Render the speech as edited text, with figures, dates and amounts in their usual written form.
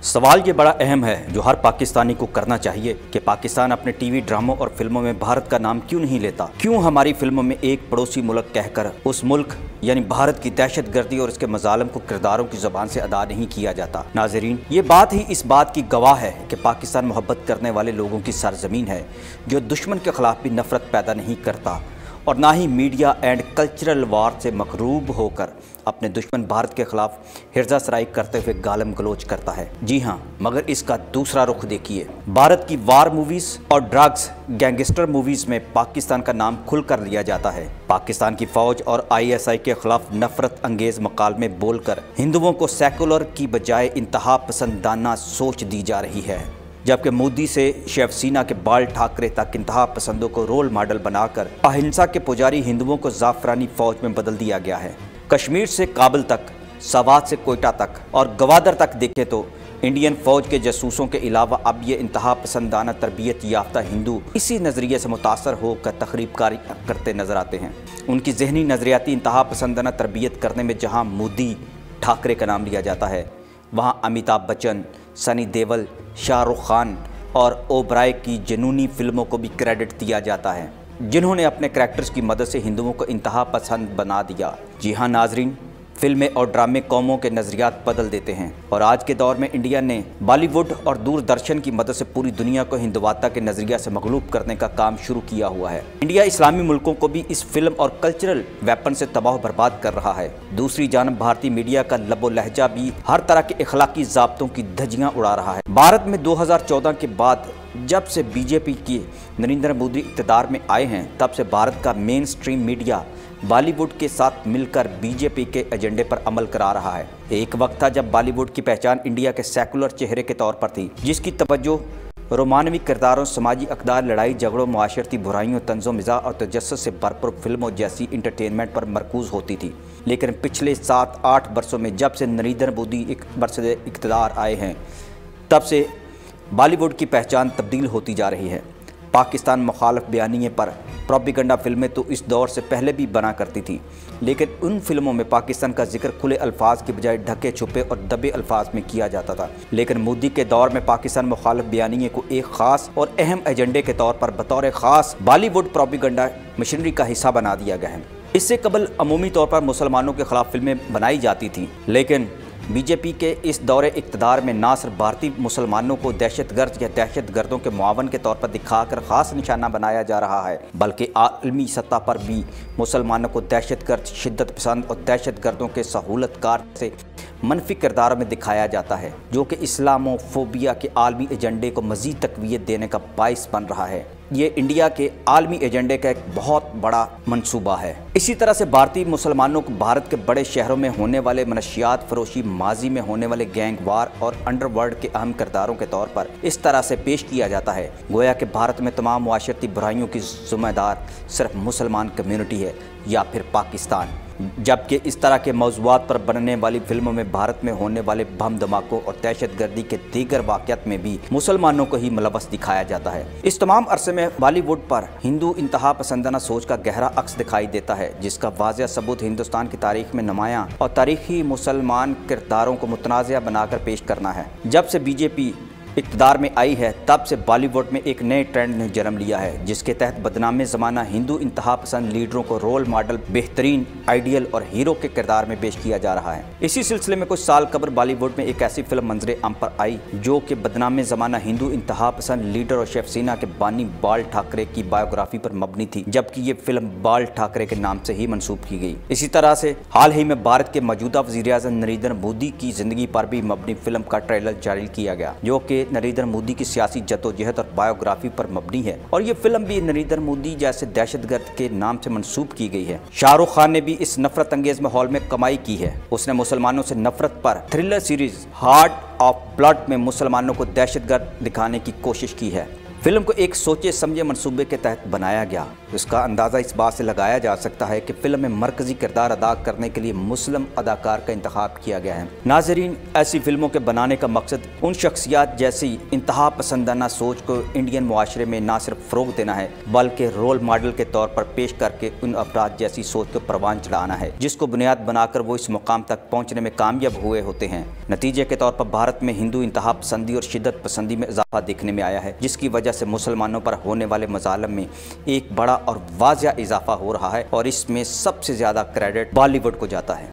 सवाल ये बड़ा अहम है जो हर पाकिस्तानी को करना चाहिए कि पाकिस्तान अपने टीवी ड्रामों और फिल्मों में भारत का नाम क्यों नहीं लेता। क्यों हमारी फिल्मों में एक पड़ोसी मुल्क कहकर उस मुल्क यानी भारत की दहशतगर्दी और इसके मजालम को किरदारों की ज़बान से अदा नहीं किया जाता। नाजरीन, ये बात ही इस बात की गवाह है कि पाकिस्तान मोहब्बत करने वाले लोगों की सरजमीन है जो दुश्मन के खिलाफ भी नफरत पैदा नहीं करता और ना ही मीडिया एंड कल्चरल वार से मकरूब होकर अपने दुश्मन भारत के खिलाफ हिर्जा सराई करते हुए गालम गलोच करता है। जी हाँ, मगर इसका दूसरा रुख देखिए। भारत की वार मूवीज और ड्रग्स गैंगस्टर मूवीज में पाकिस्तान का नाम खुलकर लिया जाता है। पाकिस्तान की फौज और ISI के खिलाफ नफरत अंगेज मकालमे बोलकर हिंदुओं को सेकुलर की बजाय इंतहा पसंदाना सोच दी जा रही है, जबकि मोदी से शिवसेना के बाल ठाकरे तक इंतहा पसंदों को रोल मॉडल बनाकर अहिंसा के पुजारी हिंदुओं को जाफरानी फौज में बदल दिया गया है। कश्मीर से काबुल तक, सवात से कोयटा तक और गवादर तक देखें तो इंडियन फौज के जासूसों के अलावा अब ये इंतहा पसंदाना तरबियत याफ्ता हिंदू इसी नज़रिए से मुतासर होकर तखरीबकारी करते नजर आते हैं। उनकी जहनी नज़रियाती इंतहा पसंदाना तरबियत करने में जहाँ मोदी ठाकरे का नाम लिया जाता है, वहाँ अमिताभ बच्चन, सनी देओल, शाहरुख खान और ओबराय की जुनूनी फिल्मों को भी क्रेडिट दिया जाता है, जिन्होंने अपने करैक्टर्स की मदद से हिंदुओं को इंतहा पसंद बना दिया। जी हाँ नाजरीन, फिल्में और ड्रामे कौमों के नज़रियात बदल देते हैं और आज के दौर में इंडिया ने बॉलीवुड और दूरदर्शन की मदद से पूरी दुनिया को हिंदुवाता के नज़रिया से मगलूब करने का काम शुरू किया हुआ है। इंडिया इस्लामी मुल्कों को भी इस फिल्म और कल्चरल वेपन से तबाह बर्बाद कर रहा है। दूसरी जानब भारतीय मीडिया का लबो लहजा भी हर तरह के अखलाकी ज़ाब्तों की धज्जियाँ उड़ा रहा है। भारत में 2014 के बाद जब से बीजेपी की नरेंद्र मोदी इक़्तिदार में आए हैं, तब से भारत का मेन स्ट्रीम मीडिया बॉलीवुड के साथ मिलकर बीजेपी के एजेंडे पर अमल करा रहा है। एक वक्त था जब बॉलीवुड की पहचान इंडिया के सेकुलर चेहरे के तौर पर थी, जिसकी तवज्जो रोमानवी किरदारों, समाजी अक़दार, लड़ाई झगड़ों, मुआशरती बुराइयों, तंज़ो मिज़ाह और तजस्सुस से भरपूर फिल्मों जैसी इंटरटेनमेंट पर मरकूज़ होती थी। लेकिन पिछले 7-8 वर्षों में जब से नरेंद्र मोदी बरसद इक़्तिदार आए हैं, तब से बॉलीवुड की पहचान तब्दील होती जा रही है। पाकिस्तान मुखालिफ बयानिए पर प्रोपेगेंडा फिल्में तो इस दौर से पहले भी बना करती थी, लेकिन उन फिल्मों में पाकिस्तान का जिक्र खुले अल्फाज के बजाय ढके छुपे और दबे अल्फाज में किया जाता था। लेकिन मोदी के दौर में पाकिस्तान मुखालिफ बयानिए को एक ख़ास और अहम एजेंडे के तौर पर बतौर ख़ास बॉलीवुड प्रोपेगेंडा मशीनरी का हिस्सा बना दिया गया है। इससे कबल अमूमी तौर पर मुसलमानों के खिलाफ फिल्में बनाई जाती थीं, लेकिन बीजेपी के इस दौरे इक़्तिदार में ना सिर्फ भारतीय मुसलमानों को दहशतगर्द या दहशतगर्दों के मुआवन के तौर पर दिखाकर ख़ास निशाना बनाया जा रहा है, बल्कि आलमी सतह पर भी मुसलमानों को दहशतगर्द, शिद्दत पसंद और दहशतगर्दों के सहूलतकार से मनफी किरदारों में दिखाया जाता है, जो कि इस्लामोफोबिया के आलमी एजेंडे को मज़ीद तक़वियत देने का बाइस बन रहा है। ये इंडिया के आलमी एजेंडे का एक बहुत बड़ा मंसूबा है। इसी तरह से भारतीय मुसलमानों को भारत के बड़े शहरों में होने वाले मनशियात फरोशी, माजी में होने वाले गैंग वार और अंडरवर्ल्ड के अहम किरदारों के तौर पर इस तरह से पेश किया जाता है गोया कि भारत में तमाम मुआशरती बुराइयों की ज़िम्मेदार सिर्फ मुसलमान कम्यूनिटी है या फिर पाकिस्तान, जबकि इस तरह के मौज़ूआत पर बनने वाली फिल्मों में भारत में होने वाले बम धमाकों और दहशतगर्दी के दीगर वाक़यात में भी मुसलमानों को ही मुलव्वस दिखाया जाता है। इस तमाम अरसे में बॉलीवुड पर हिंदू इंतहा पसंदाना सोच का गहरा अक्स दिखाई देता है, जिसका वाज़ेह सबूत हिंदुस्तान की तारीख में नुमायां और तारीखी मुसलमान किरदारों को मुतनाज़िया बनाकर पेश करना है। जब से बीजेपी इक़्तिदार में आई है, तब से बॉलीवुड में एक नए ट्रेंड ने जन्म लिया है, जिसके तहत बदनाम ज़माना हिंदू इंतहा पसंद लीडरों को रोल मॉडल, बेहतरीन आइडियल और हीरो के किरदार में पेश किया जा रहा है। इसी सिलसिले में कुछ साल कबल बॉलीवुड में एक ऐसी फिल्म मंजरे आम पर आई जो कि बदनाम ज़माना हिंदू इंतहा पसंद लीडर और शिवसेना के बानी बाल ठाकरे की बायोग्राफी पर मबनी थी, जबकि ये फिल्म बाल ठाकरे के नाम से ही मंसूब की गई। इसी तरह से हाल ही में भारत के मौजूदा वज़ीर-ए-आज़म नरेंद्र मोदी की ज़िंदगी पर भी मबनी फिल्म का ट्रेलर जारी किया गया, जो कि नरेंद्र मोदी की सियासी जद्दोजहद और बायोग्राफी पर मबनी है और ये फिल्म भी नरेंद्र मोदी जैसे दहशतगर्द के नाम से मंसूब की गई है। शाहरुख खान ने भी इस नफरत अंगेज माहौल में कमाई की है। उसने मुसलमानों से नफरत पर thriller series heart of blood में मुसलमानों को दहशतगर्द दिखाने की कोशिश की है फिल्म को एक सोचे समझे मंसूबे के तहत बनाया गया। इसका अंदाज़ा इस बात से लगाया जा सकता है कि फिल्म में मरकजी किरदार अदा करने के लिए मुस्लिम अदाकार का इंतखाब किया गया है। नाजरीन, ऐसी फिल्मों के बनाने का मकसद उन शख्सियात जैसी इंतहा पसंदाना सोच को इंडियन मुआशरे में ना सिर्फ फ़रोग़ देना है, बल्कि रोल मॉडल के तौर पर पेश करके उन अफराद जैसी सोच को परवान चढ़ाना है जिसको बुनियाद बनाकर वो इस मुकाम तक पहुँचने में कामयाब हुए होते हैं। नतीजे के तौर पर भारत में हिंदू इंतहा पसंदी और शिद्दत पसंदी में इजाफा देखने में आया है, जिसकी वजह से मुसलमानों पर होने वाले मज़ालिम में एक बड़ा और वाज़िया इजाफा हो रहा है और इसमें सबसे ज़्यादा क्रेडिट बॉलीवुड को जाता है।